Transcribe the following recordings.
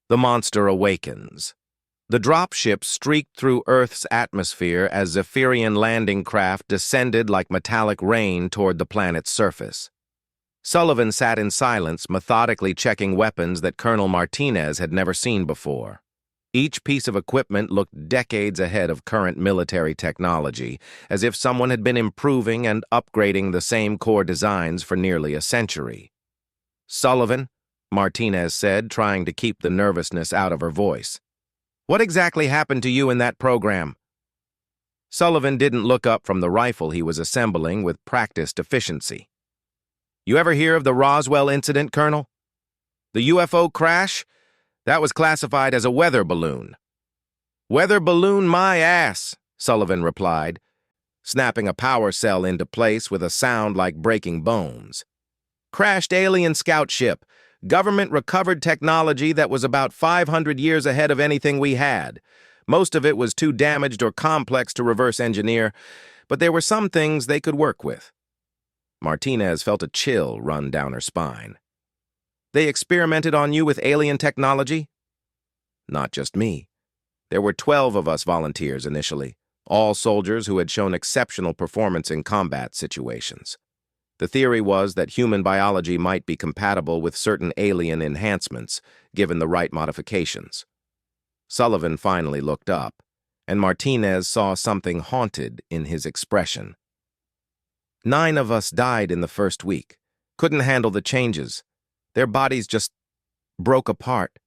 The monster awakens. The dropship streaked through Earth's atmosphere as Zephyrian landing craft descended like metallic rain toward the planet's surface. Sullivan sat in silence, methodically checking weapons that Colonel Martinez had never seen before. Each piece of equipment looked decades ahead of current military technology, as if someone had been improving and upgrading the same core designs for nearly a century. "Sullivan," Martinez said, trying to keep the nervousness out of her voice. "What exactly happened to you in that program?" Sullivan didn't look up from the rifle he was assembling with practiced efficiency. "You ever hear of the Roswell incident, Colonel? The UFO crash? That was classified as a weather balloon." "Weather balloon my ass," Sullivan replied, snapping a power cell into place with a sound like breaking bones. "Crashed alien scout ship. Government recovered technology that was about 500 years ahead of anything we had. Most of it was too damaged or complex to reverse engineer, but there were some things they could work with." Martinez felt a chill run down her spine. "They experimented on you with alien technology?" "Not just me. There were 12 of us volunteers initially, all soldiers who had shown exceptional performance in combat situations. The theory was that human biology might be compatible with certain alien enhancements, given the right modifications." Sullivan finally looked up, and Martinez saw something haunted in his expression. "9 of us died in the first week. Couldn't handle the changes. Their bodies just broke apart.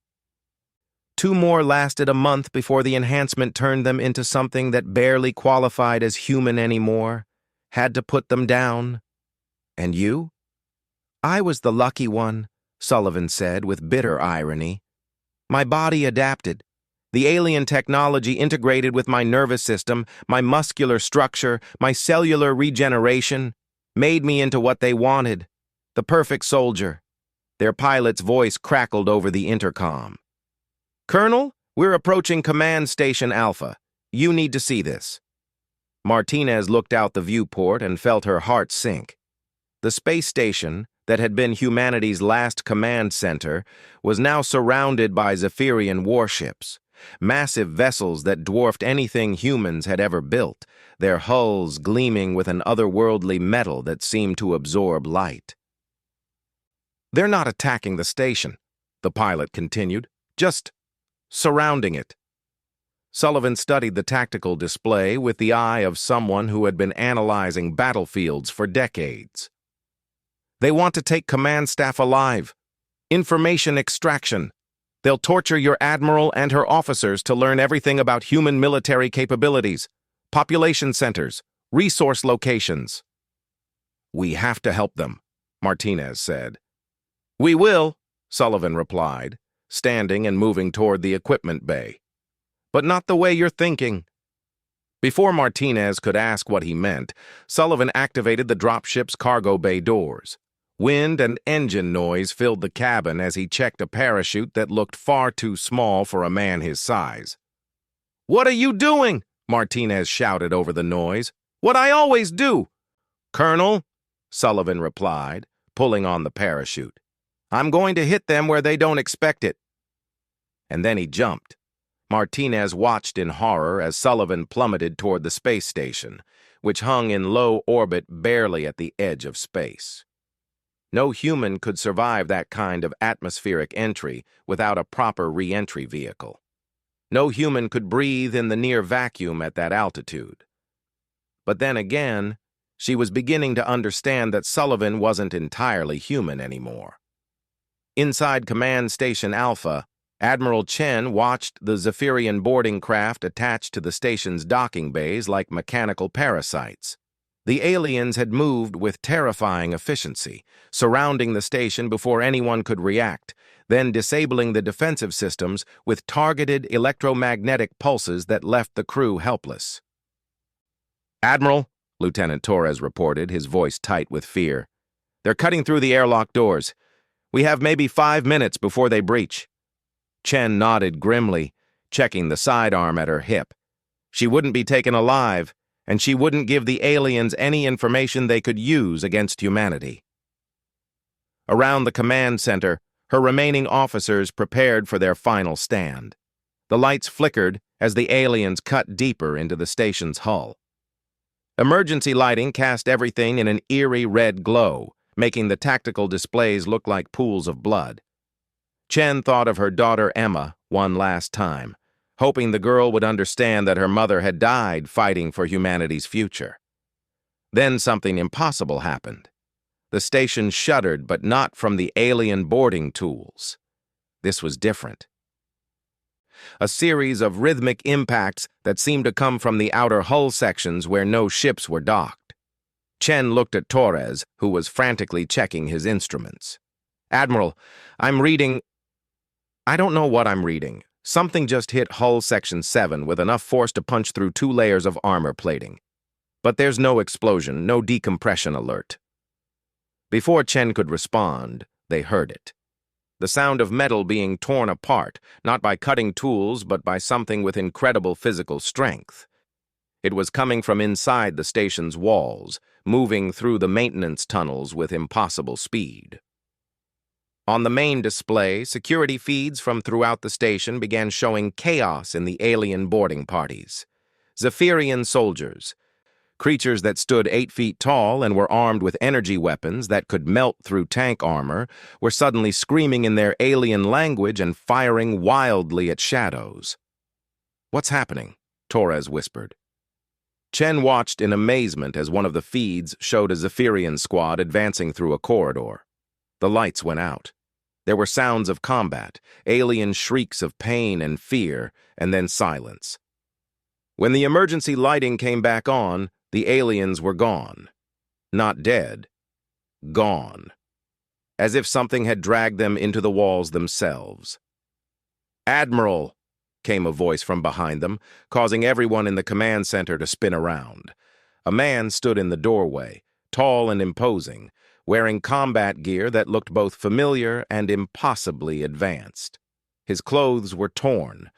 2 more lasted a month before the enhancement turned them into something that barely qualified as human anymore. Had to put them down. And you?" "I was the lucky one," Sullivan said with bitter irony. "My body adapted. The alien technology integrated with my nervous system, my muscular structure, my cellular regeneration, made me into what they wanted, the perfect soldier." Their pilot's voice crackled over the intercom. "Colonel, we're approaching Command Station Alpha. You need to see this." Martinez looked out the viewport and felt her heart sink. The space station, that had been humanity's last command center, was now surrounded by Zephyrian warships, massive vessels that dwarfed anything humans had ever built, their hulls gleaming with an otherworldly metal that seemed to absorb light. "They're not attacking the station," the pilot continued, "just surrounding it." Sullivan studied the tactical display with the eye of someone who had been analyzing battlefields for decades. "They want to take command staff alive. Information extraction. They'll torture your admiral and her officers to learn everything about human military capabilities, population centers, resource locations." "We have to help them," Martinez said. "We will," Sullivan replied, standing and moving toward the equipment bay. "But not the way you're thinking." Before Martinez could ask what he meant, Sullivan activated the dropship's cargo bay doors. Wind and engine noise filled the cabin as he checked a parachute that looked far too small for a man his size. "What are you doing?" Martinez shouted over the noise. "What I always do." "Colonel," Sullivan replied, pulling on the parachute. "I'm going to hit them where they don't expect it." And then he jumped. Martinez watched in horror as Sullivan plummeted toward the space station, which hung in low orbit barely at the edge of space. No human could survive that kind of atmospheric entry without a proper re-entry vehicle. No human could breathe in the near vacuum at that altitude. But then again, she was beginning to understand that Sullivan wasn't entirely human anymore. Inside Command Station Alpha, Admiral Chen watched the Zephyrian boarding craft attached to the station's docking bays like mechanical parasites. The aliens had moved with terrifying efficiency, surrounding the station before anyone could react, then disabling the defensive systems with targeted electromagnetic pulses that left the crew helpless. "Admiral," Lieutenant Torres reported, his voice tight with fear, "they're cutting through the airlock doors. We have maybe 5 minutes before they breach." Chen nodded grimly, checking the sidearm at her hip. She wouldn't be taken alive, and she wouldn't give the aliens any information they could use against humanity. Around the command center, Her remaining officers prepared for their final stand. The lights flickered as the aliens cut deeper into the station's hull. Emergency lighting cast everything in an eerie red glow, making the tactical displays look like pools of blood. Chen thought of her daughter Emma one last time, hoping the girl would understand that her mother had died fighting for humanity's future. Then something impossible happened. The station shuddered, but not from the alien boarding tools. This was different. A series of rhythmic impacts that seemed to come from the outer hull sections where no ships were docked. Chen looked at Torres, who was frantically checking his instruments. "Admiral, I'm reading—" "I don't know what I'm reading. Something just hit hull section 7 with enough force to punch through 2 layers of armor plating. But there's no explosion, no decompression alert." Before Chen could respond, they heard it. The sound of metal being torn apart, not by cutting tools, but by something with incredible physical strength. It was coming from inside the station's walls, moving through the maintenance tunnels with impossible speed. On the main display, security feeds from throughout the station began showing chaos in the alien boarding parties. Zephyrian soldiers, creatures that stood 8 feet tall and were armed with energy weapons that could melt through tank armor, were suddenly screaming in their alien language and firing wildly at shadows. "What's happening?" Torres whispered. Chen watched in amazement as one of the feeds showed a Zephyrian squad advancing through a corridor. The lights went out. There were sounds of combat, alien shrieks of pain and fear, and then silence. When the emergency lighting came back on, the aliens were gone. Not dead. Gone. As if something had dragged them into the walls themselves. "Admiral!" came a voice from behind them, causing everyone in the command center to spin around. A man stood in the doorway, tall and imposing, wearing combat gear that looked both familiar and impossibly advanced. His clothes were torn.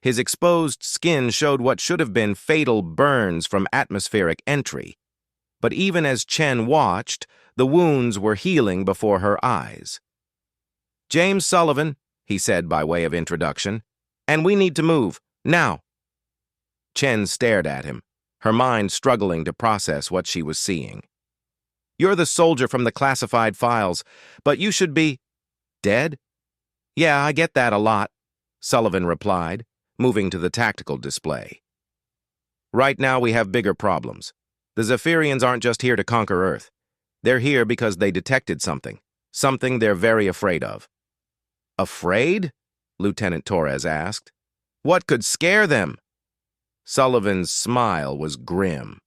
His exposed skin showed what should have been fatal burns from atmospheric entry. But even as Chen watched, the wounds were healing before her eyes. "James Sullivan," he said by way of introduction, "and we need to move, now." Chen stared at him, her mind struggling to process what she was seeing. "You're the soldier from the classified files, but you should be—" "Dead?" "Yeah, I get that a lot," Sullivan replied, moving to the tactical display. "Right now we have bigger problems. The Zephyrians aren't just here to conquer Earth. They're here because they detected something they're very afraid of." "Afraid?" Lieutenant Torres asked. "What could scare them?" Sullivan's smile was grim.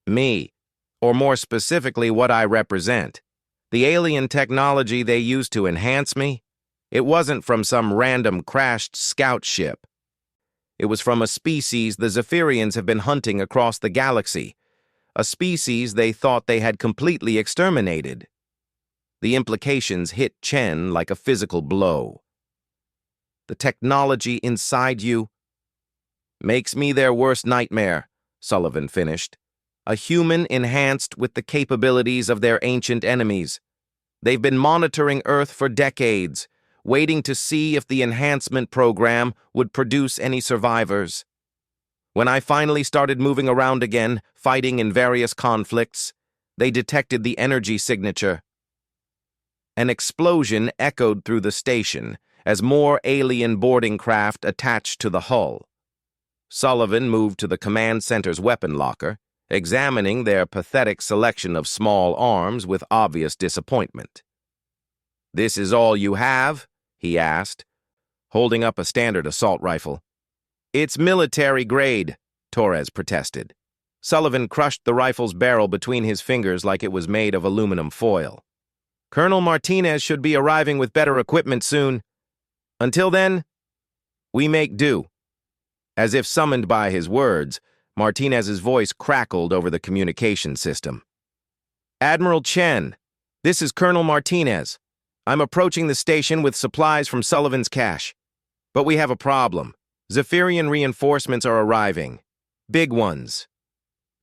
"Me, or more specifically what I represent. The alien technology they used to enhance me, it wasn't from some random crashed scout ship. It was from a species the Zephyrians have been hunting across the galaxy, a species they thought they had completely exterminated." The implications hit Chen like a physical blow. "The technology inside you makes me their worst nightmare," Sullivan finished. "A human enhanced with the capabilities of their ancient enemies. They've been monitoring Earth for decades, waiting to see if the enhancement program would produce any survivors. When I finally started moving around again, fighting in various conflicts, they detected the energy signature." An explosion echoed through the station as more alien boarding craft attached to the hull. Sullivan moved to the command center's weapon locker, examining their pathetic selection of small arms with obvious disappointment. "This is all you have?" he asked, holding up a standard assault rifle. "It's military grade," Torres protested. Sullivan crushed the rifle's barrel between his fingers like it was made of aluminum foil. "Colonel Martinez should be arriving with better equipment soon. Until then, we make do." As if summoned by his words, Martinez's voice crackled over the communication system. "Admiral Chen, this is Colonel Martinez. I'm approaching the station with supplies from Sullivan's cache. But we have a problem. Zephyrian reinforcements are arriving. Big ones."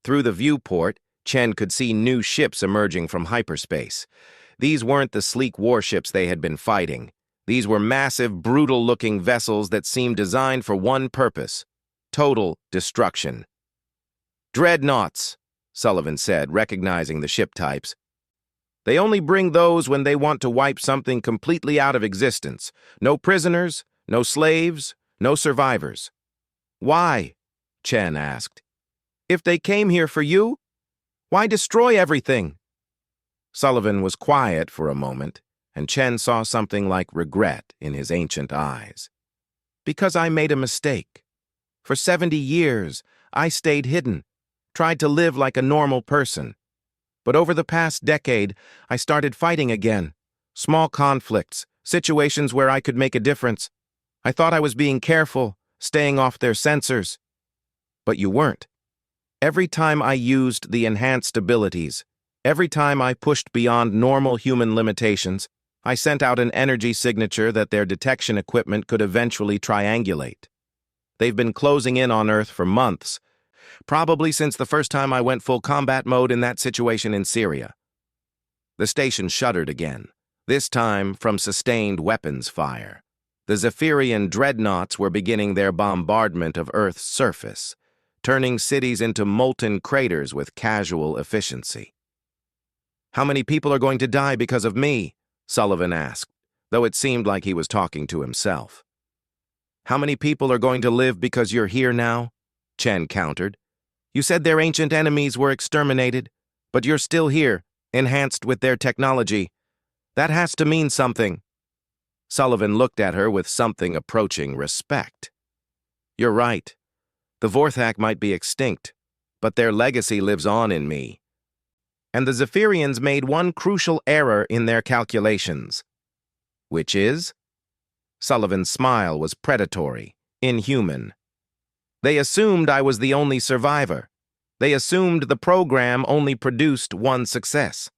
Through the viewport, Chen could see new ships emerging from hyperspace. These weren't the sleek warships they had been fighting. These were massive, brutal-looking vessels that seemed designed for one purpose: total destruction. "Dreadnoughts," Sullivan said, recognizing the ship types. "They only bring those when they want to wipe something completely out of existence. No prisoners, no slaves, no survivors." "Why?" Chen asked. "If they came here for you, why destroy everything?" Sullivan was quiet for a moment, and Chen saw something like regret in his ancient eyes. "Because I made a mistake. For 70 years, I stayed hidden, tried to live like a normal person. But over the past decade, I started fighting again. Small conflicts, situations where I could make a difference. I thought I was being careful, staying off their sensors. But you weren't. Every time I used the enhanced abilities, every time I pushed beyond normal human limitations, I sent out an energy signature that their detection equipment could eventually triangulate. They've been closing in on Earth for months, probably since the first time I went full combat mode in that situation in Syria." The station shuddered again, this time from sustained weapons fire. The Zephyrian dreadnoughts were beginning their bombardment of Earth's surface, turning cities into molten craters with casual efficiency. "How many people are going to die because of me?" Sullivan asked, though it seemed like he was talking to himself. "How many people are going to live because you're here now?" Chen countered. "You said their ancient enemies were exterminated, but you're still here, enhanced with their technology. That has to mean something." Sullivan looked at her with something approaching respect. "You're right. The Vorthak might be extinct, but their legacy lives on in me. And the Zephyrians made one crucial error in their calculations." "Which is?" Sullivan's smile was predatory, inhuman. "They assumed I was the only survivor. They assumed the program only produced one success."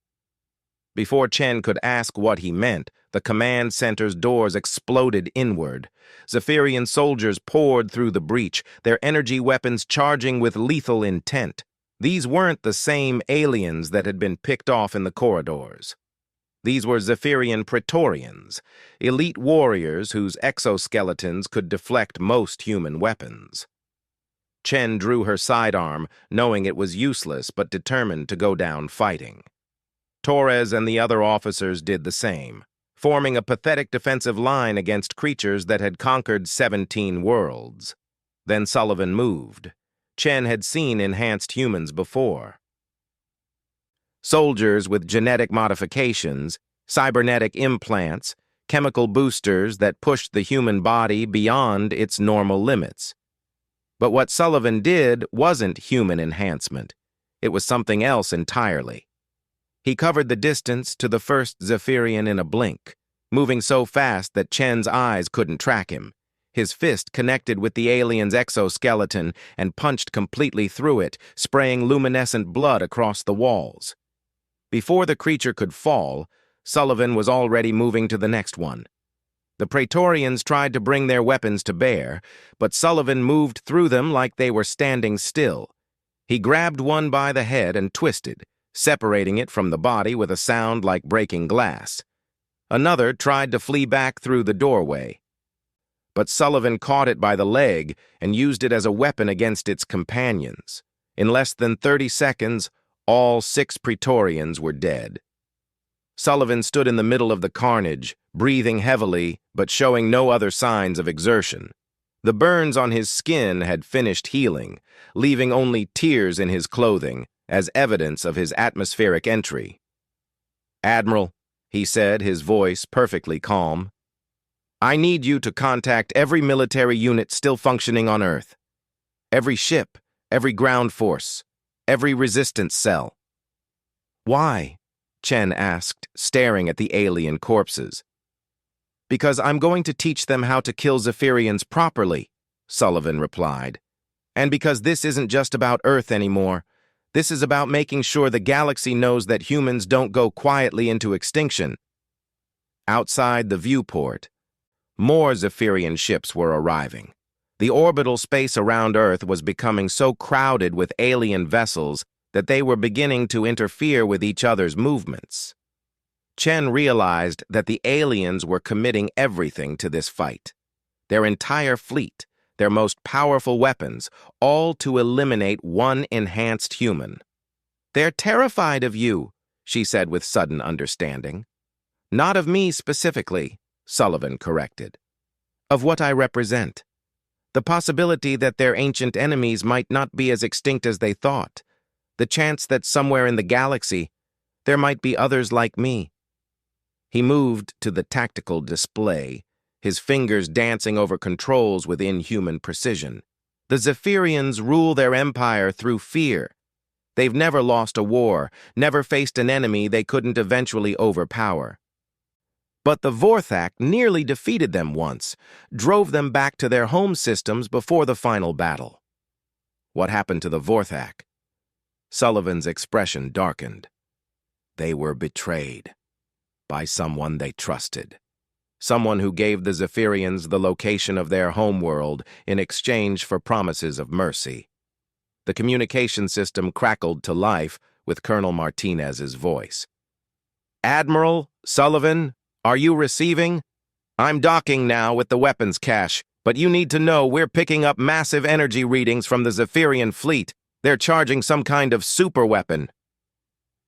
Before Chen could ask what he meant, the command center's doors exploded inward. Zephyrian soldiers poured through the breach, their energy weapons charging with lethal intent. These weren't the same aliens that had been picked off in the corridors. These were Zephyrian Praetorians, elite warriors whose exoskeletons could deflect most human weapons. Chen drew her sidearm, knowing it was useless but determined to go down fighting. Torres and the other officers did the same, forming a pathetic defensive line against creatures that had conquered 17 worlds. Then Sullivan moved. Chen had seen enhanced humans before. Soldiers with genetic modifications, cybernetic implants, chemical boosters that pushed the human body beyond its normal limits. But what Sullivan did wasn't human enhancement. It was something else entirely. He covered the distance to the first Zephyrian in a blink, moving so fast that Chen's eyes couldn't track him. His fist connected with the alien's exoskeleton and punched completely through it, spraying luminescent blood across the walls. Before the creature could fall, Sullivan was already moving to the next one. The Praetorians tried to bring their weapons to bear, but Sullivan moved through them like they were standing still. He grabbed one by the head and twisted, separating it from the body with a sound like breaking glass. Another tried to flee back through the doorway, but Sullivan caught it by the leg and used it as a weapon against its companions. In less than 30 seconds, all 6 Praetorians were dead. Sullivan stood in the middle of the carnage, breathing heavily but showing no other signs of exertion. The burns on his skin had finished healing, leaving only tears in his clothing as evidence of his atmospheric entry. "Admiral," he said, his voice perfectly calm, "I need you to contact every military unit still functioning on Earth. Every ship, every ground force, every resistance cell." "Why?" Chen asked, staring at the alien corpses. "Because I'm going to teach them how to kill Zephyrians properly," Sullivan replied. "And because this isn't just about Earth anymore. This is about making sure the galaxy knows that humans don't go quietly into extinction." Outside the viewport, more Zephyrian ships were arriving. The orbital space around Earth was becoming so crowded with alien vessels that they were beginning to interfere with each other's movements. Chen realized that the aliens were committing everything to this fight. Their entire fleet, their most powerful weapons, all to eliminate one enhanced human. "They're terrified of you," she said with sudden understanding. "Not of me specifically," Sullivan corrected. "Of what I represent. The possibility that their ancient enemies might not be as extinct as they thought. The chance that somewhere in the galaxy there might be others like me." He moved to the tactical display, his fingers dancing over controls with inhuman precision. The Zephyrians rule their empire through fear. They've never lost a war, never faced an enemy they couldn't eventually overpower. But the Vorthak nearly defeated them once, drove them back to their home systems before the final battle. What happened to the Vorthak? Sullivan's expression darkened. They were betrayed by someone they trusted. Someone who gave the Zephyrians the location of their homeworld in exchange for promises of mercy. The communication system crackled to life with Colonel Martinez's voice. "Admiral, Sullivan, are you receiving? I'm docking now with the weapons cache, but you need to know we're picking up massive energy readings from the Zephyrian fleet. They're charging some kind of superweapon."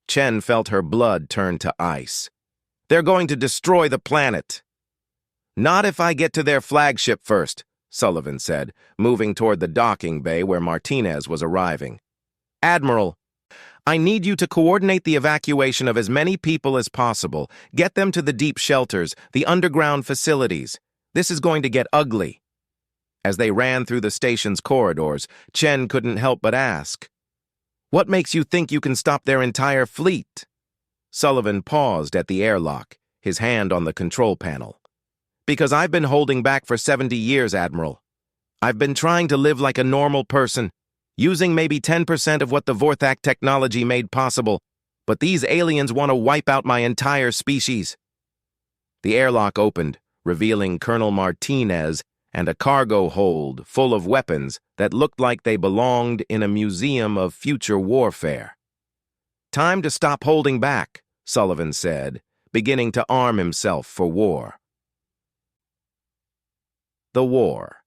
Chen felt her blood turn to ice. "They're going to destroy the planet." "Not if I get to their flagship first," Sullivan said, moving toward the docking bay where Martinez was arriving. "Admiral, I need you to coordinate the evacuation of as many people as possible. Get them to the deep shelters, the underground facilities. This is going to get ugly." As they ran through the station's corridors, Chen couldn't help but ask, "What makes you think you can stop their entire fleet?" Sullivan paused at the airlock, his hand on the control panel. "Because I've been holding back for 70 years, Admiral. I've been trying to live like a normal person, using maybe 10% of what the Vorthak technology made possible, but these aliens want to wipe out my entire species." The airlock opened, revealing Colonel Martinez and a cargo hold full of weapons that looked like they belonged in a museum of future warfare. "Time to stop holding back," Sullivan said, beginning to arm himself for war. The War.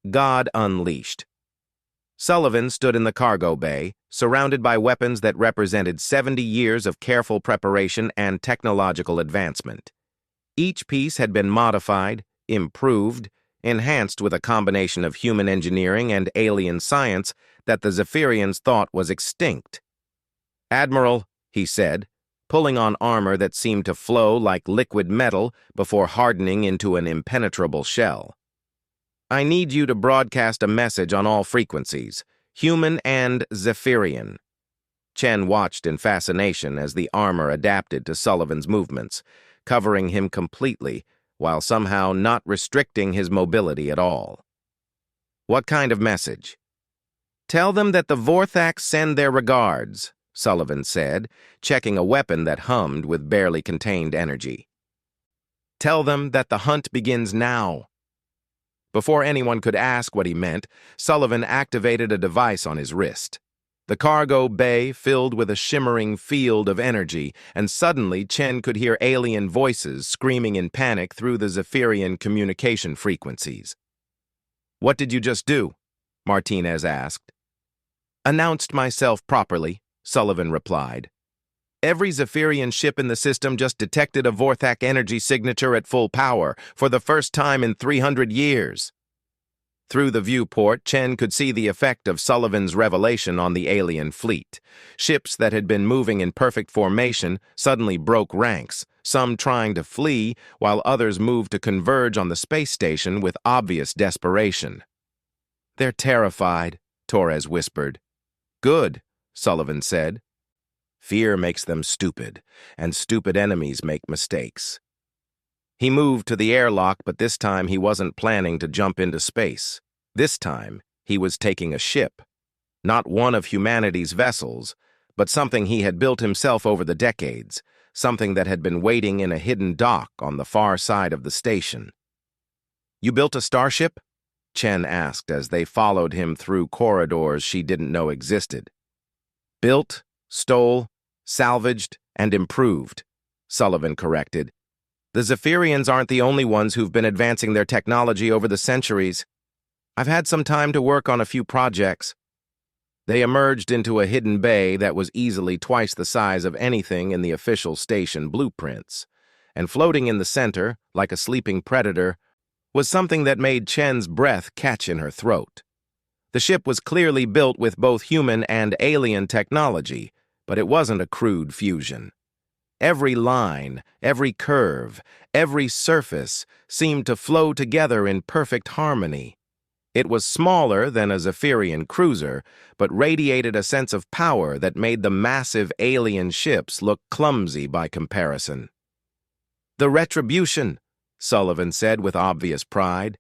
God Unleashed. Sullivan stood in the cargo bay, surrounded by weapons that represented 70 years of careful preparation and technological advancement. Each piece had been modified, improved, enhanced with a combination of human engineering and alien science that the Zephyrians thought was extinct. "Admiral," he said, pulling on armor that seemed to flow like liquid metal before hardening into an impenetrable shell. "I need you to broadcast a message on all frequencies, human and Zephyrian." Chen watched in fascination as the armor adapted to Sullivan's movements, covering him completely while somehow not restricting his mobility at all. "What kind of message?" "Tell them that the Vorthak send their regards," Sullivan said, checking a weapon that hummed with barely contained energy. "Tell them that the hunt begins now." Before anyone could ask what he meant, Sullivan activated a device on his wrist. The cargo bay filled with a shimmering field of energy, and suddenly Chen could hear alien voices screaming in panic through the Zephyrian communication frequencies. "What did you just do?" Martinez asked. "Announced myself properly," Sullivan replied. "Every Zephyrian ship in the system just detected a Vorthak energy signature at full power for the first time in 300 years. Through the viewport, Chen could see the effect of Sullivan's revelation on the alien fleet. Ships that had been moving in perfect formation suddenly broke ranks, some trying to flee, while others moved to converge on the space station with obvious desperation. "They're terrified," Torres whispered. "Good," Sullivan said. "Fear makes them stupid, and stupid enemies make mistakes." He moved to the airlock, but this time he wasn't planning to jump into space. This time, he was taking a ship. Not one of humanity's vessels, but something he had built himself over the decades, something that had been waiting in a hidden dock on the far side of the station. "You built a starship?" Chen asked as they followed him through corridors she didn't know existed. "Built, stole, salvaged, and improved," Sullivan corrected. The Zephyrians aren't the only ones who've been advancing their technology over the centuries. I've had some time to work on a few projects. They emerged into a hidden bay that was easily twice the size of anything in the official station blueprints, and floating in the center, like a sleeping predator, was something that made Chen's breath catch in her throat. The ship was clearly built with both human and alien technology, but it wasn't a crude fusion. Every line, every curve, every surface seemed to flow together in perfect harmony. It was smaller than a Zephyrian cruiser, but radiated a sense of power that made the massive alien ships look clumsy by comparison. "The Retribution," Sullivan said with obvious pride.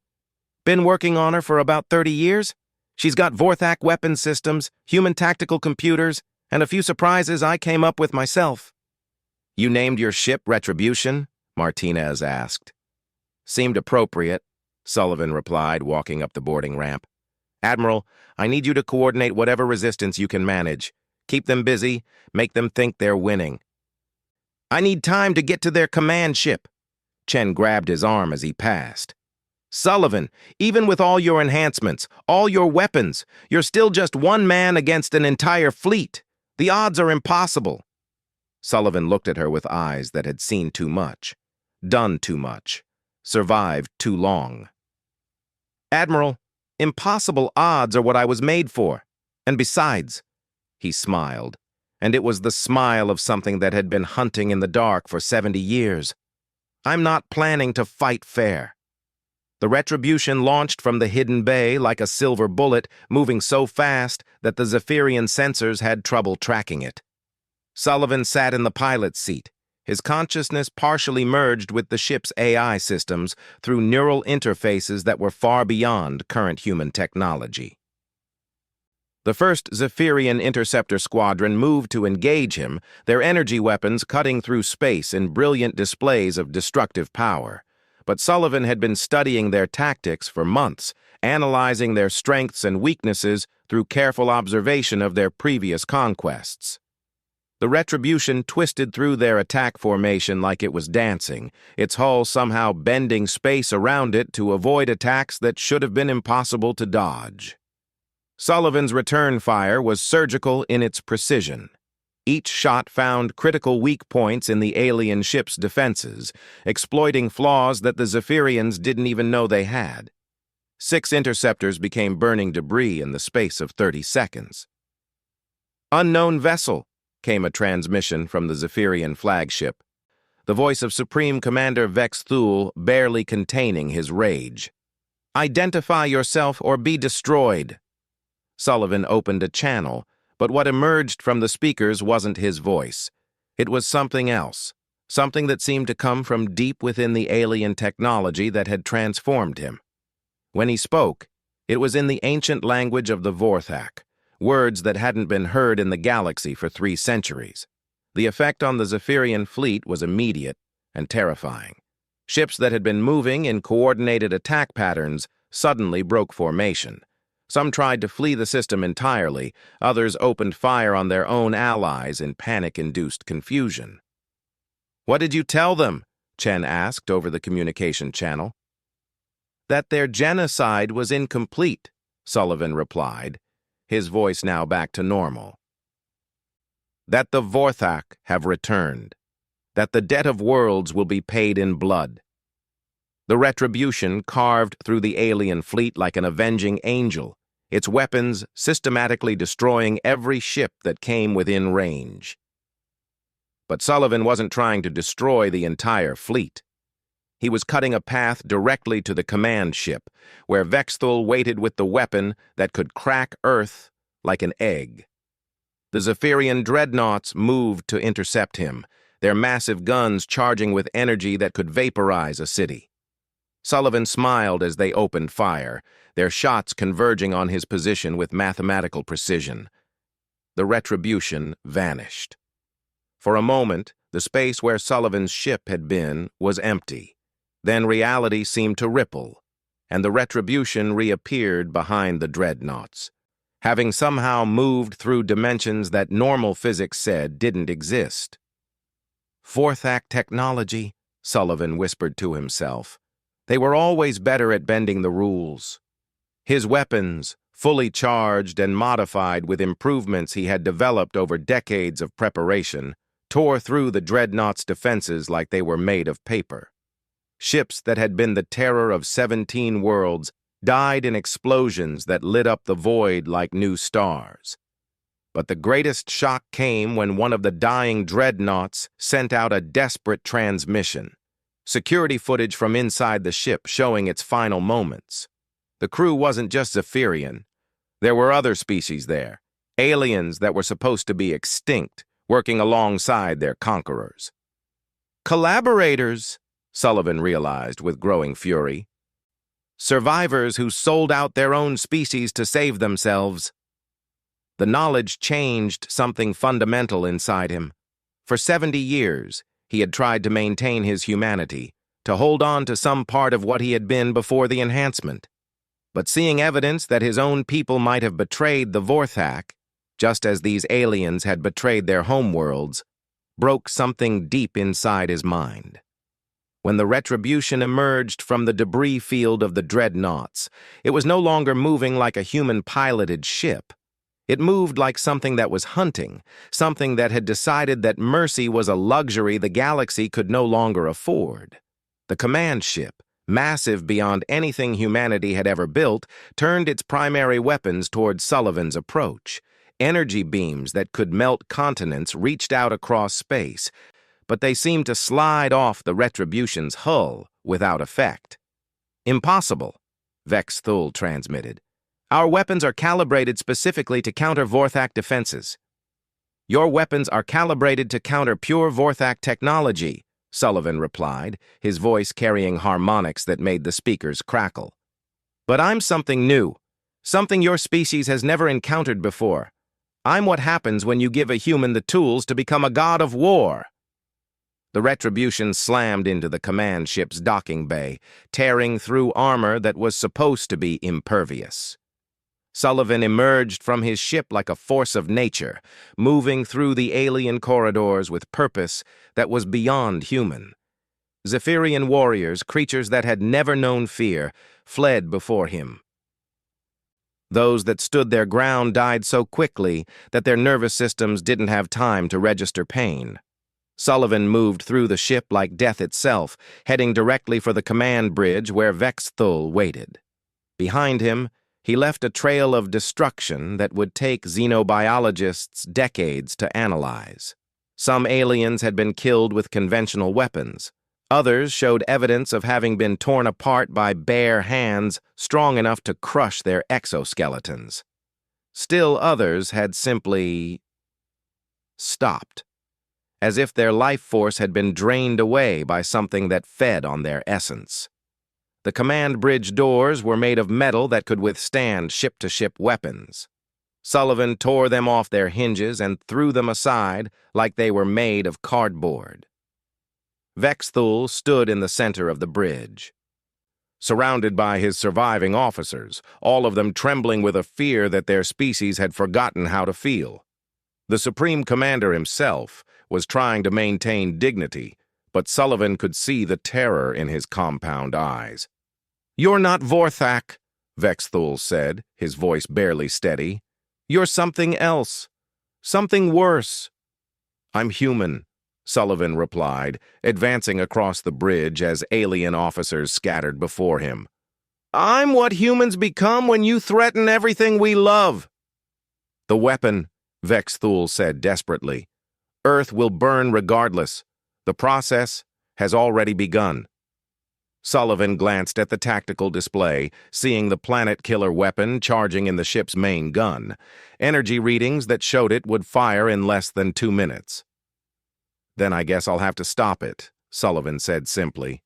"Been working on her for about 30 years. She's got Vorthak weapon systems, human tactical computers, and a few surprises I came up with myself." "You named your ship Retribution?" Martinez asked. "Seemed appropriate," Sullivan replied, walking up the boarding ramp. "Admiral, I need you to coordinate whatever resistance you can manage. Keep them busy, make them think they're winning." "I need time to get to their command ship." Chen grabbed his arm as he passed. "Sullivan, even with all your enhancements, all your weapons, you're still just one man against an entire fleet. The odds are impossible." Sullivan looked at her with eyes that had seen too much, done too much, survived too long. "Admiral, impossible odds are what I was made for. And besides," he smiled, and it was the smile of something that had been hunting in the dark for 70 years. "I'm not planning to fight fair." The Retribution launched from the hidden bay like a silver bullet, moving so fast that the Zephyrian sensors had trouble tracking it. Sullivan sat in the pilot's seat, his consciousness partially merged with the ship's AI systems through neural interfaces that were far beyond current human technology. The first Zephyrian interceptor squadron moved to engage him, their energy weapons cutting through space in brilliant displays of destructive power. But Sullivan had been studying their tactics for months, analyzing their strengths and weaknesses through careful observation of their previous conquests. The Retribution twisted through their attack formation like it was dancing, its hull somehow bending space around it to avoid attacks that should have been impossible to dodge. Sullivan's return fire was surgical in its precision. Each shot found critical weak points in the alien ship's defenses, exploiting flaws that the Zephyrians didn't even know they had. 6 interceptors became burning debris in the space of 30 seconds. "Unknown vessel," came a transmission from the Zephyrian flagship, the voice of Supreme Commander Vex Thule barely containing his rage. "Identify yourself or be destroyed." Sullivan opened a channel, but what emerged from the speakers wasn't his voice. It was something else, something that seemed to come from deep within the alien technology that had transformed him. When he spoke, it was in the ancient language of the Vorthak, words that hadn't been heard in the galaxy for 3 centuries. The effect on the Zephyrian fleet was immediate and terrifying. Ships that had been moving in coordinated attack patterns suddenly broke formation. Some tried to flee the system entirely, others opened fire on their own allies in panic-induced confusion. "What did you tell them?" Chen asked over the communication channel. "That their genocide was incomplete," Sullivan replied, his voice now back to normal. "That the Vorthak have returned. That the debt of worlds will be paid in blood." The Retribution carved through the alien fleet like an avenging angel, its weapons systematically destroying every ship that came within range. But Sullivan wasn't trying to destroy the entire fleet. He was cutting a path directly to the command ship, where Vexthul waited with the weapon that could crack Earth like an egg. The Zephyrian dreadnoughts moved to intercept him, their massive guns charging with energy that could vaporize a city. Sullivan smiled as they opened fire, their shots converging on his position with mathematical precision. The Retribution vanished. For a moment, the space where Sullivan's ship had been was empty. Then reality seemed to ripple, and the Retribution reappeared behind the dreadnoughts, having somehow moved through dimensions that normal physics said didn't exist. Fourth Act technology, Sullivan whispered to himself. They were always better at bending the rules. His weapons, fully charged and modified with improvements he had developed over decades of preparation, tore through the dreadnought's defenses like they were made of paper. Ships that had been the terror of 17 worlds died in explosions that lit up the void like new stars. But the greatest shock came when one of the dying dreadnoughts sent out a desperate transmission, security footage from inside the ship showing its final moments. The crew wasn't just Zephyrian. There were other species there, aliens that were supposed to be extinct, working alongside their conquerors. Collaborators, Sullivan realized with growing fury. Survivors who sold out their own species to save themselves. The knowledge changed something fundamental inside him. For 70 years, he had tried to maintain his humanity, to hold on to some part of what he had been before the enhancement. But seeing evidence that his own people might have betrayed the Vorthak, just as these aliens had betrayed their homeworlds, broke something deep inside his mind. When the retribution emerged from the debris field of the dreadnoughts, it was no longer moving like a human-piloted ship. It moved like something that was hunting, something that had decided that mercy was a luxury the galaxy could no longer afford. The command ship, massive beyond anything humanity had ever built, turned its primary weapons toward Sullivan's approach. Energy beams that could melt continents reached out across space, but they seemed to slide off the Retribution's hull without effect. Impossible, Vex Thul transmitted. Our weapons are calibrated specifically to counter Vorthak defenses. Your weapons are calibrated to counter pure Vorthak technology, Sullivan replied, his voice carrying harmonics that made the speakers crackle. But I'm something new, something your species has never encountered before. I'm what happens when you give a human the tools to become a god of war. The Retribution slammed into the command ship's docking bay, tearing through armor that was supposed to be impervious. Sullivan emerged from his ship like a force of nature, moving through the alien corridors with purpose that was beyond human. Zephyrian warriors, creatures that had never known fear, fled before him. Those that stood their ground died so quickly that their nervous systems didn't have time to register pain. Sullivan moved through the ship like death itself, heading directly for the command bridge where Vex Thul waited. Behind him, he left a trail of destruction that would take xenobiologists decades to analyze. Some aliens had been killed with conventional weapons. Others showed evidence of having been torn apart by bare hands strong enough to crush their exoskeletons. Still others had simply stopped, as if their life force had been drained away by something that fed on their essence. The command bridge doors were made of metal that could withstand ship-to-ship weapons. Sullivan tore them off their hinges and threw them aside like they were made of cardboard. Vex Thul stood in the center of the bridge, surrounded by his surviving officers, all of them trembling with a fear that their species had forgotten how to feel. The Supreme Commander himself was trying to maintain dignity, but Sullivan could see the terror in his compound eyes. "You're not Vorthak," Vex Thul said, his voice barely steady. "You're something else. Something worse." "I'm human," Sullivan replied, advancing across the bridge as alien officers scattered before him. "I'm what humans become when you threaten everything we love." "The weapon," Vex Thul said desperately. "Earth will burn regardless. The process has already begun." Sullivan glanced at the tactical display, seeing the planet-killer weapon charging in the ship's main gun, energy readings that showed it would fire in less than 2 minutes. "Then I guess I'll have to stop it," Sullivan said simply.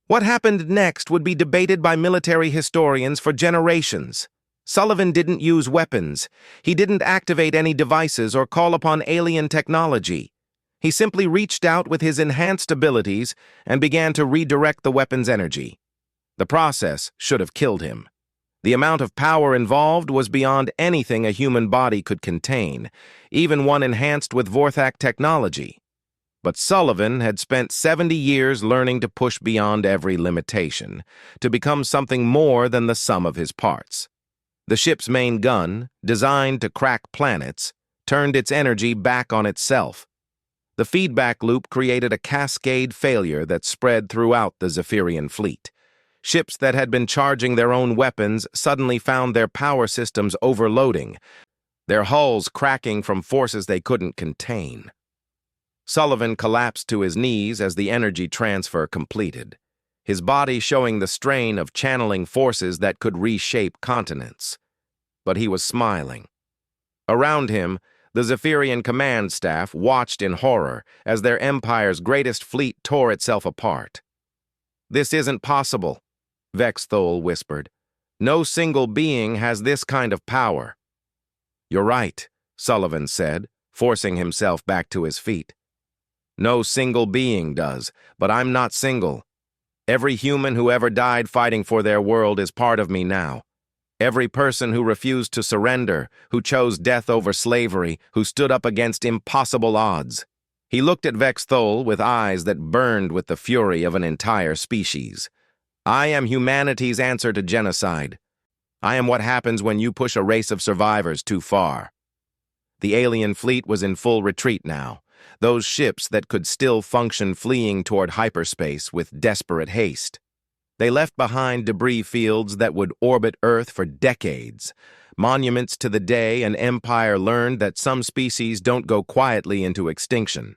What happened next would be debated by military historians for generations. Sullivan didn't use weapons. He didn't activate any devices or call upon alien technology. He simply reached out with his enhanced abilities and began to redirect the weapon's energy. The process should have killed him. The amount of power involved was beyond anything a human body could contain, even one enhanced with Vorthak technology. But Sullivan had spent 70 years learning to push beyond every limitation, to become something more than the sum of his parts. The ship's main gun, designed to crack planets, turned its energy back on itself. The feedback loop created a cascade failure that spread throughout the Zephyrian fleet. Ships that had been charging their own weapons suddenly found their power systems overloading, their hulls cracking from forces they couldn't contain. Sullivan collapsed to his knees as the energy transfer completed, his body showing the strain of channeling forces that could reshape continents. But he was smiling. Around him, the Zephyrian command staff watched in horror as their empire's greatest fleet tore itself apart. "This isn't possible," Vexthol whispered. "No single being has this kind of power." "You're right," Sullivan said, forcing himself back to his feet. "No single being does, but I'm not single. Every human who ever died fighting for their world is part of me now. Every person who refused to surrender, who chose death over slavery, who stood up against impossible odds." He looked at Vexthol with eyes that burned with the fury of an entire species. "I am humanity's answer to genocide. I am what happens when you push a race of survivors too far." The alien fleet was in full retreat now, those ships that could still function fleeing toward hyperspace with desperate haste. They left behind debris fields that would orbit Earth for decades, monuments to the day an empire learned that some species don't go quietly into extinction.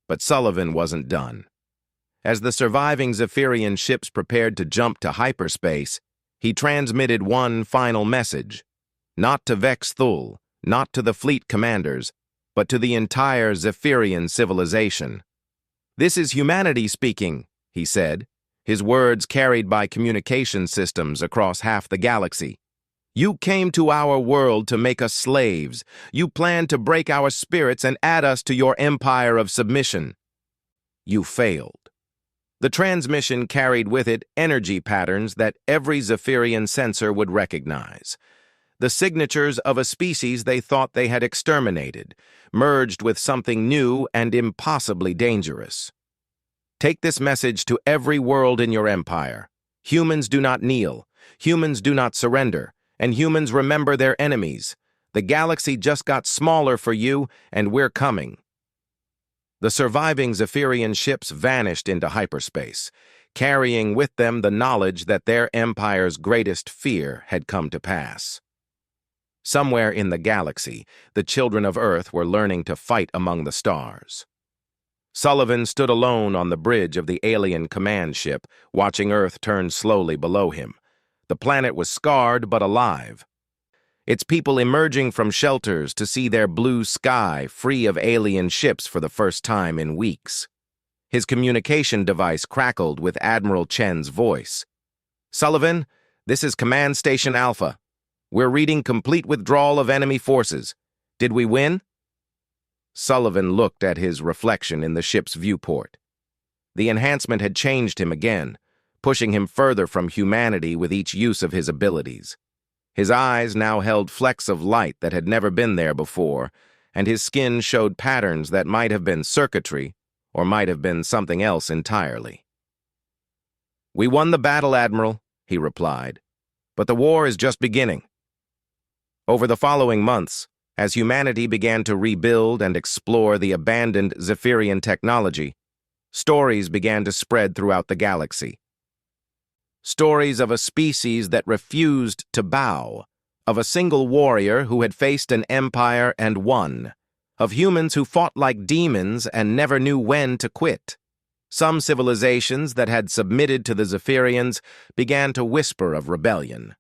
But Sullivan wasn't done. As the surviving Zephyrian ships prepared to jump to hyperspace, he transmitted one final message, not to Vexthul, not to the fleet commanders, but to the entire Zephyrian civilization. "This is humanity speaking," he said, his words carried by communication systems across half the galaxy. "You came to our world to make us slaves. You planned to break our spirits and add us to your empire of submission. You failed." The transmission carried with it energy patterns that every Zephyrian sensor would recognize. The signatures of a species they thought they had exterminated, merged with something new and impossibly dangerous. "Take this message to every world in your empire. Humans do not kneel, humans do not surrender, and humans remember their enemies. The galaxy just got smaller for you, and we're coming." The surviving Zephyrian ships vanished into hyperspace, carrying with them the knowledge that their empire's greatest fear had come to pass. Somewhere in the galaxy, the children of Earth were learning to fight among the stars. Sullivan stood alone on the bridge of the alien command ship, watching Earth turn slowly below him. The planet was scarred but alive, its people emerging from shelters to see their blue sky free of alien ships for the first time in weeks. His communication device crackled with Admiral Chen's voice. "Sullivan, this is Command Station Alpha. We're reading complete withdrawal of enemy forces. Did we win?" Sullivan looked at his reflection in the ship's viewport. The enhancement had changed him again, pushing him further from humanity with each use of his abilities. His eyes now held flecks of light that had never been there before, and his skin showed patterns that might have been circuitry or might have been something else entirely. "We won the battle, Admiral," he replied, "but the war is just beginning." Over the following months, as humanity began to rebuild and explore the abandoned Zephyrian technology, stories began to spread throughout the galaxy. Stories of a species that refused to bow, of a single warrior who had faced an empire and won, of humans who fought like demons and never knew when to quit. Some civilizations that had submitted to the Zephyrians began to whisper of rebellion.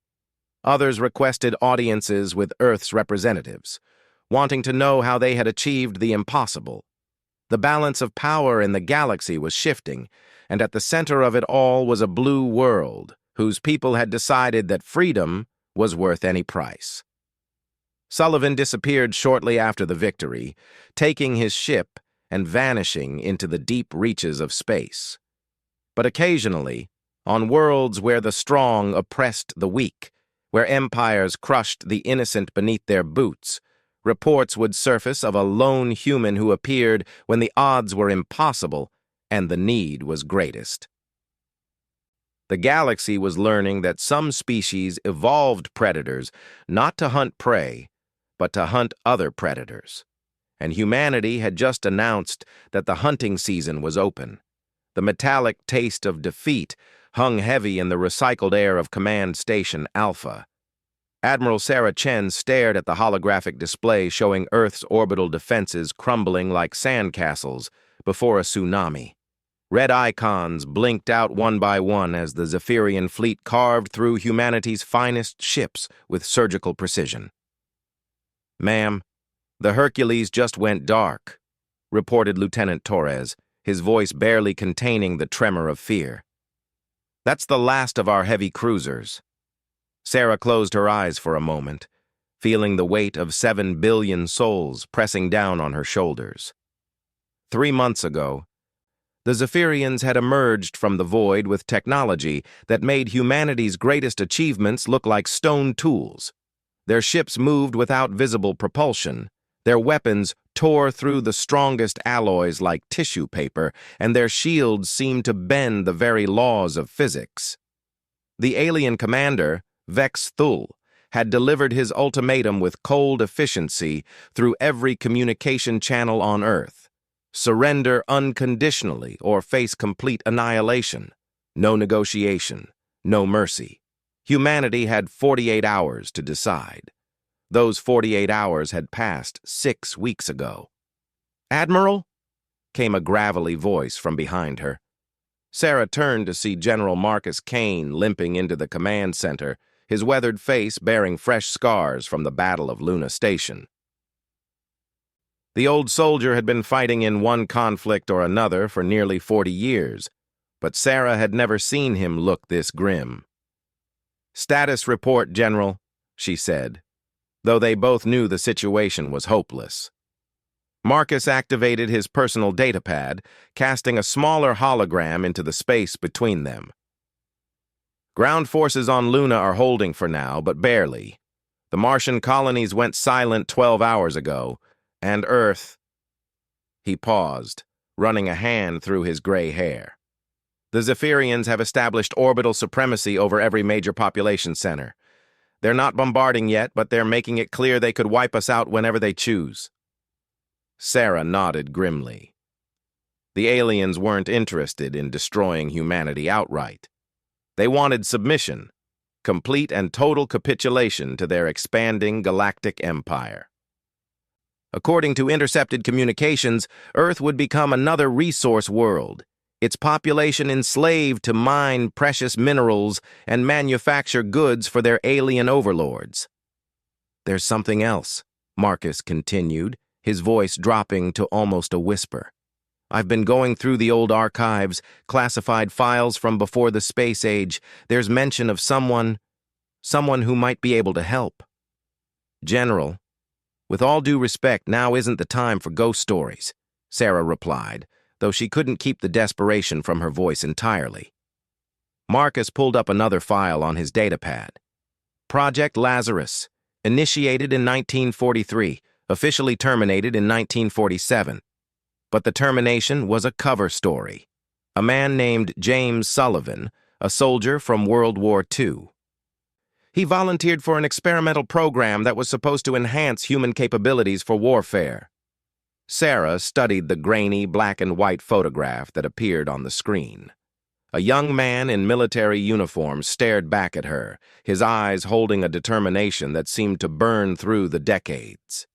Others requested audiences with Earth's representatives, wanting to know how they had achieved the impossible. The balance of power in the galaxy was shifting, and at the center of it all was a blue world whose people had decided that freedom was worth any price. Sullivan disappeared shortly after the victory, taking his ship and vanishing into the deep reaches of space. But occasionally, on worlds where the strong oppressed the weak, where empires crushed the innocent beneath their boots, Reports would surface of a lone human who appeared when the odds were impossible and the need was greatest. The galaxy was learning that some species evolved predators not to hunt prey, but to hunt other predators. And humanity had just announced that the hunting season was open. The metallic taste of defeat hung heavy in the recycled air of Command Station Alpha. Admiral Sarah Chen stared at the holographic display showing Earth's orbital defenses crumbling like sandcastles before a tsunami. Red icons blinked out one by one as the Zephyrian fleet carved through humanity's finest ships with surgical precision. "Ma'am, the Hercules just went dark," reported Lieutenant Torres, his voice barely containing the tremor of fear. "That's the last of our heavy cruisers." Sarah closed her eyes for a moment, feeling the weight of 7 billion souls pressing down on her shoulders. 3 months ago, the Zephyrians had emerged from the void with technology that made humanity's greatest achievements look like stone tools. Their ships moved without visible propulsion, their weapons tore through the strongest alloys like tissue paper, and their shields seemed to bend the very laws of physics. The alien commander, Vex Thul, had delivered his ultimatum with cold efficiency through every communication channel on Earth. Surrender unconditionally or face complete annihilation. No negotiation, no mercy. Humanity had 48 hours to decide. Those 48 hours had passed 6 weeks ago. "Admiral?" came a gravelly voice from behind her. Sarah turned to see General Marcus Kane limping into the command center, his weathered face bearing fresh scars from the Battle of Luna Station. The old soldier had been fighting in one conflict or another for nearly 40 years, but Sarah had never seen him look this grim. "Status report, General," she said, though they both knew the situation was hopeless. Marcus activated his personal datapad, casting a smaller hologram into the space between them. "Ground forces on Luna are holding for now, but barely. The Martian colonies went silent 12 hours ago, and Earth—" He paused, running a hand through his gray hair. "The Zephyrians have established orbital supremacy over every major population center. They're not bombarding yet, but they're making it clear they could wipe us out whenever they choose." Sarah nodded grimly. The aliens weren't interested in destroying humanity outright. They wanted submission, complete and total capitulation to their expanding galactic empire. According to intercepted communications, Earth would become another resource world, its population enslaved to mine precious minerals and manufacture goods for their alien overlords. "There's something else," Marcus continued, his voice dropping to almost a whisper. "I've been going through the old archives, classified files from before the space age. There's mention of someone who might be able to help." "General, with all due respect, now isn't the time for ghost stories," Sarah replied, though she couldn't keep the desperation from her voice entirely. Marcus pulled up another file on his datapad. "Project Lazarus, initiated in 1943, officially terminated in 1947. But the termination was a cover story. A man named James Sullivan, a soldier from World War II. He volunteered for an experimental program that was supposed to enhance human capabilities for warfare." Sarah studied the grainy black and white photograph that appeared on the screen. A young man in military uniform stared back at her, his eyes holding a determination that seemed to burn through the decades.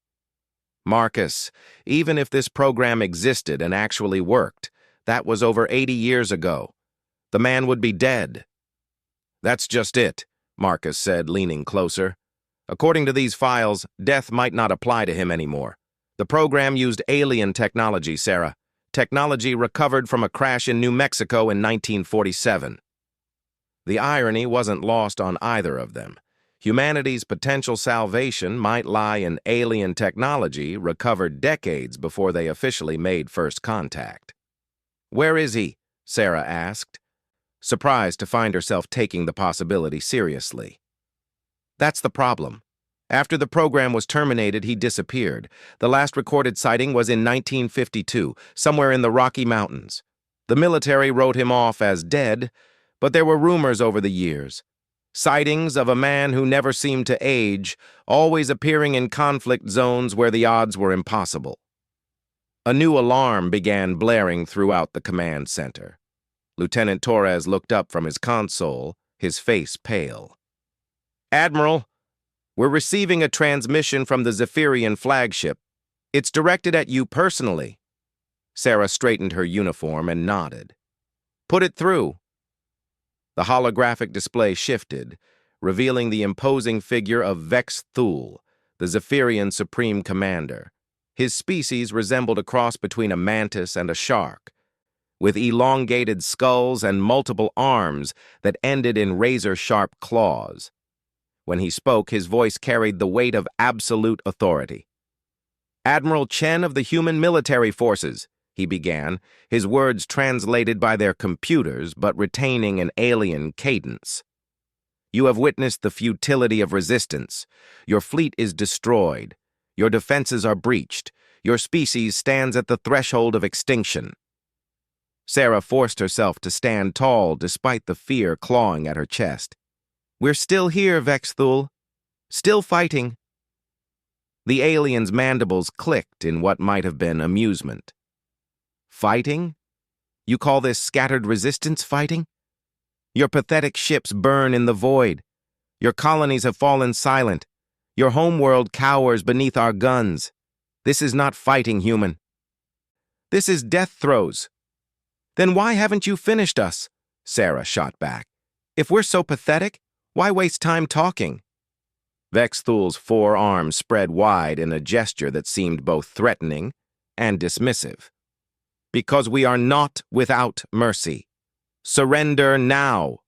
"Marcus, even if this program existed and actually worked, that was over 80 years ago. The man would be dead." "That's just it," Marcus said, leaning closer. "According to these files, death might not apply to him anymore. The program used alien technology, Sarah. Technology recovered from a crash in New Mexico in 1947. The irony wasn't lost on either of them. Humanity's potential salvation might lie in alien technology recovered decades before they officially made first contact. "Where is he?" Sarah asked, surprised to find herself taking the possibility seriously. "That's the problem. After the program was terminated, he disappeared. The last recorded sighting was in 1952, somewhere in the Rocky Mountains. The military wrote him off as dead, but there were rumors over the years. Sightings of a man who never seemed to age, always appearing in conflict zones where the odds were impossible. A new alarm began blaring throughout the command center. Lieutenant Torres looked up from his console, his face pale. "Admiral, we're receiving a transmission from the Zephyrian flagship. It's directed at you personally." Sarah straightened her uniform and nodded. "Put it through." The holographic display shifted, revealing the imposing figure of Vex Thul, the Zephyrian Supreme Commander. His species resembled a cross between a mantis and a shark, with elongated skulls and multiple arms that ended in razor-sharp claws. When he spoke, his voice carried the weight of absolute authority. "Admiral Chen of the Human Military Forces," he began, his words translated by their computers but retaining an alien cadence. "You have witnessed the futility of resistance. Your fleet is destroyed. Your defenses are breached. Your species stands at the threshold of extinction." Sarah forced herself to stand tall despite the fear clawing at her chest. "We're still here, Vex Thul. Still fighting." The alien's mandibles clicked in what might have been amusement. "Fighting? You call this scattered resistance fighting? Your pathetic ships burn in the void. Your colonies have fallen silent. Your homeworld cowers beneath our guns. This is not fighting, human. This is death throes." "Then why haven't you finished us?" Sarah shot back. "If we're so pathetic, why waste time talking?" Vex Thul's forearms spread wide in a gesture that seemed both threatening and dismissive. "Because we are not without mercy. Surrender now,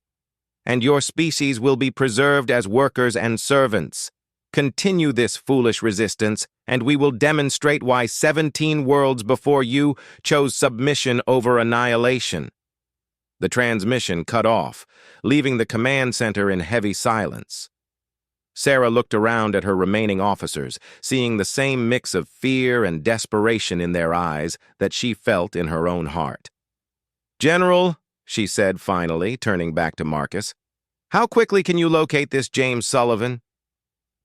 and your species will be preserved as workers and servants. Continue this foolish resistance, and we will demonstrate why 17 worlds before you chose submission over annihilation." The transmission cut off, leaving the command center in heavy silence. Sarah looked around at her remaining officers, seeing the same mix of fear and desperation in their eyes that she felt in her own heart. "General," she said finally, turning back to Marcus, "how quickly can you locate this James Sullivan?"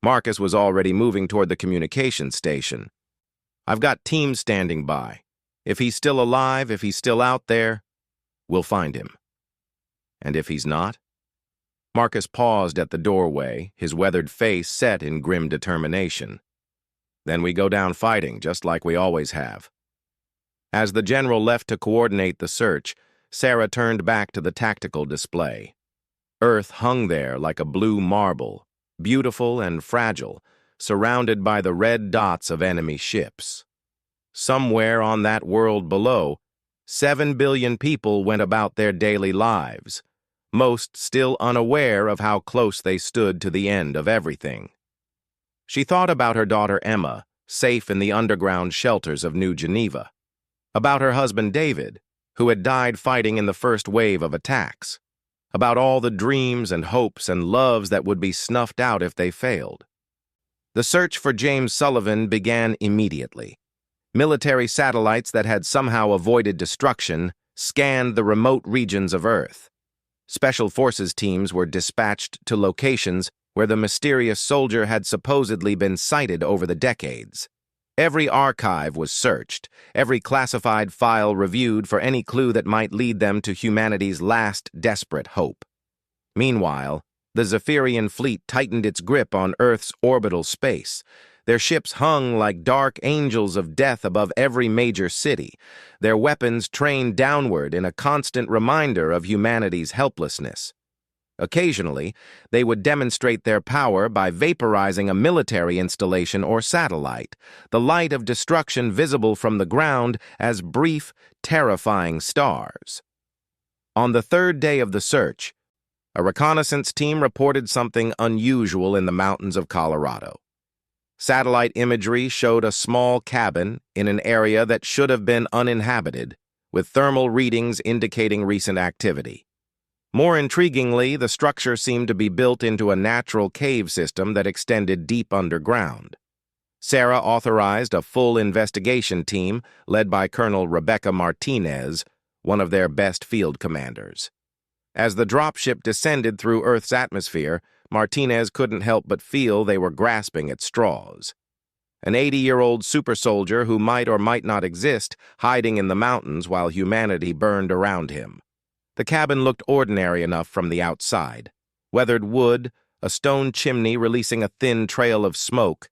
Marcus was already moving toward the communications station. "I've got teams standing by. If he's still alive, if he's still out there, we'll find him. And if he's not?" Marcus paused at the doorway, his weathered face set in grim determination. "Then we go down fighting, just like we always have." As the general left to coordinate the search, Sarah turned back to the tactical display. Earth hung there like a blue marble, beautiful and fragile, surrounded by the red dots of enemy ships. Somewhere on that world below, 7 billion people went about their daily lives, most still unaware of how close they stood to the end of everything. She thought about her daughter Emma, safe in the underground shelters of New Geneva, about her husband David, who had died fighting in the first wave of attacks, about all the dreams and hopes and loves that would be snuffed out if they failed. The search for James Sullivan began immediately. Military satellites that had somehow avoided destruction scanned the remote regions of Earth. Special forces teams were dispatched to locations where the mysterious soldier had supposedly been sighted over the decades. Every archive was searched, every classified file reviewed for any clue that might lead them to humanity's last desperate hope. Meanwhile, the Zephyrian fleet tightened its grip on Earth's orbital space. Their ships hung like dark angels of death above every major city, their weapons trained downward in a constant reminder of humanity's helplessness. Occasionally, they would demonstrate their power by vaporizing a military installation or satellite, the light of destruction visible from the ground as brief, terrifying stars. On the third day of the search, a reconnaissance team reported something unusual in the mountains of Colorado. Satellite imagery showed a small cabin in an area that should have been uninhabited, with thermal readings indicating recent activity. More intriguingly, the structure seemed to be built into a natural cave system that extended deep underground. Sarah authorized a full investigation team led by Colonel Rebecca Martinez, one of their best field commanders. As the dropship descended through Earth's atmosphere, Martinez couldn't help but feel they were grasping at straws. An 80-year-old super soldier who might or might not exist, hiding in the mountains while humanity burned around him. The cabin looked ordinary enough from the outside. Weathered wood, a stone chimney releasing a thin trail of smoke,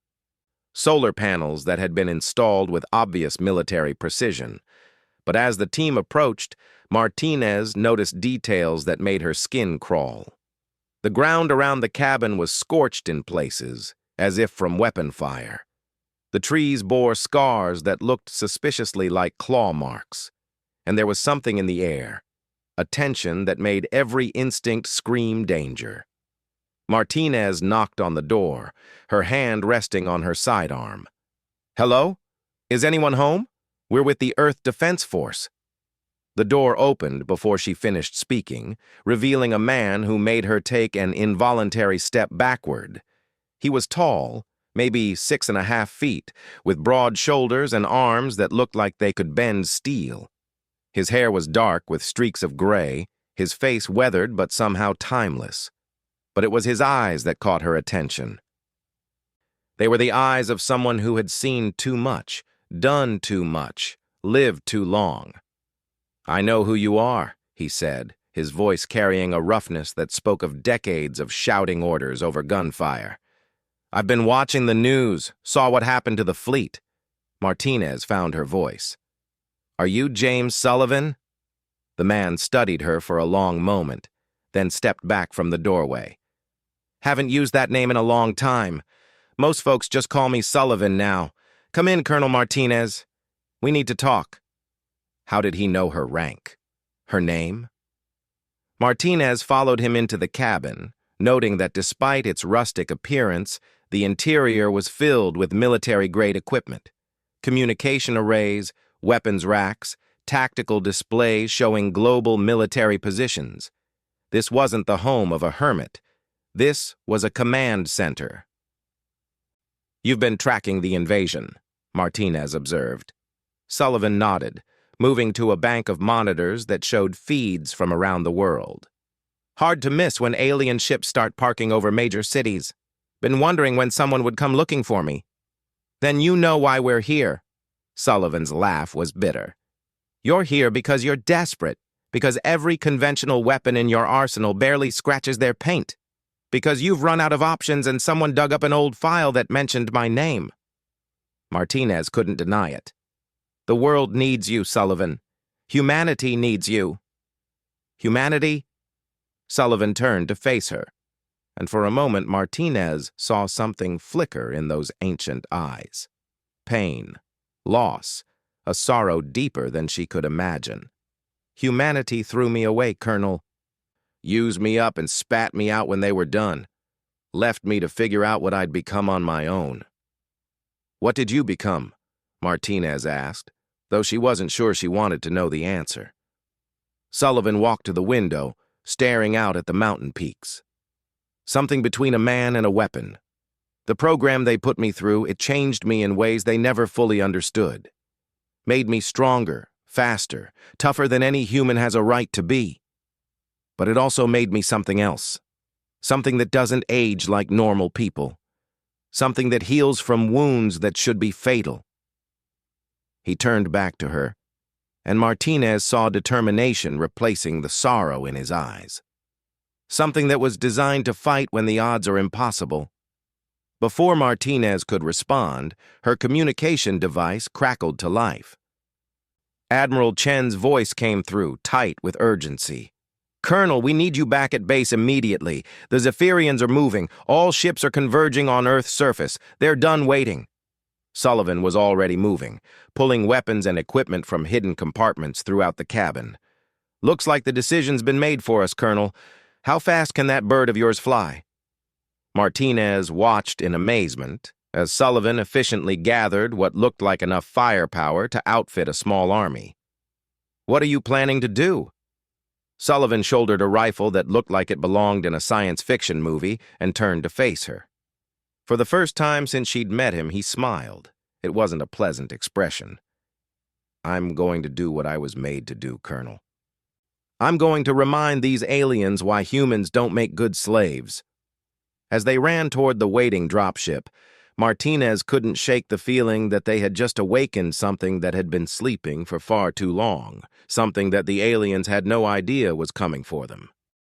solar panels that had been installed with obvious military precision. But as the team approached, Martinez noticed details that made her skin crawl. The ground around the cabin was scorched in places, as if from weapon fire. The trees bore scars that looked suspiciously like claw marks, and there was something in the air, a tension that made every instinct scream danger. Martinez knocked on the door, her hand resting on her sidearm. "Hello? Is anyone home? We're with the Earth Defense Force." The door opened before she finished speaking, revealing a man who made her take an involuntary step backward. He was tall, maybe 6.5 feet, with broad shoulders and arms that looked like they could bend steel. His hair was dark with streaks of gray, his face weathered but somehow timeless. But it was his eyes that caught her attention. They were the eyes of someone who had seen too much, done too much, lived too long. "I know who you are," he said, his voice carrying a roughness that spoke of decades of shouting orders over gunfire. "I've been watching the news, saw what happened to the fleet." Martinez found her voice. "Are you James Sullivan?" The man studied her for a long moment, then stepped back from the doorway. "Haven't used that name in a long time. Most folks just call me Sullivan now. Come in, Colonel Martinez. We need to talk." How did he know her rank? Her name? Martinez followed him into the cabin, noting that despite its rustic appearance, the interior was filled with military-grade equipment. Communication arrays, weapons racks, tactical displays showing global military positions. This wasn't the home of a hermit. This was a command center. "You've been tracking the invasion," Martinez observed. Sullivan nodded, moving to a bank of monitors that showed feeds from around the world. "Hard to miss when alien ships start parking over major cities. Been wondering when someone would come looking for me." "Then you know why we're here." Sullivan's laugh was bitter. "You're here because you're desperate, because every conventional weapon in your arsenal barely scratches their paint, because you've run out of options and someone dug up an old file that mentioned my name." Martinez couldn't deny it. "The world needs you, Sullivan. Humanity needs you." "Humanity?" Sullivan turned to face her, and for a moment Martinez saw something flicker in those ancient eyes. Pain, loss, a sorrow deeper than she could imagine. "Humanity threw me away, Colonel. Used me up and spat me out when they were done. Left me to figure out what I'd become on my own." "What did you become?" Martinez asked, though she wasn't sure she wanted to know the answer. Sullivan walked to the window, staring out at the mountain peaks. "Something between a man and a weapon. The program they put me through, it changed me in ways they never fully understood. Made me stronger, faster, tougher than any human has a right to be. But it also made me something else. Something that doesn't age like normal people. Something that heals from wounds that should be fatal." He turned back to her, and Martinez saw determination replacing the sorrow in his eyes. Something that was designed to fight when the odds are impossible. Before Martinez could respond, her communication device crackled to life. Admiral Chen's voice came through, tight with urgency. "Colonel, we need you back at base immediately. The Zephyrians are moving. All ships are converging on Earth's surface. They're done waiting." Sullivan was already moving, pulling weapons and equipment from hidden compartments throughout the cabin. "Looks like the decision's been made for us, Colonel. How fast can that bird of yours fly?" Martinez watched in amazement as Sullivan efficiently gathered what looked like enough firepower to outfit a small army. "What are you planning to do?" Sullivan shouldered a rifle that looked like it belonged in a science fiction movie and turned to face her. For the first time since she'd met him, he smiled. It wasn't a pleasant expression. "I'm going to do what I was made to do, Colonel. I'm going to remind these aliens why humans don't make good slaves." As they ran toward the waiting dropship, Martinez couldn't shake the feeling that they had just awakened something that had been sleeping for far too long, something that the aliens had no idea was coming for them.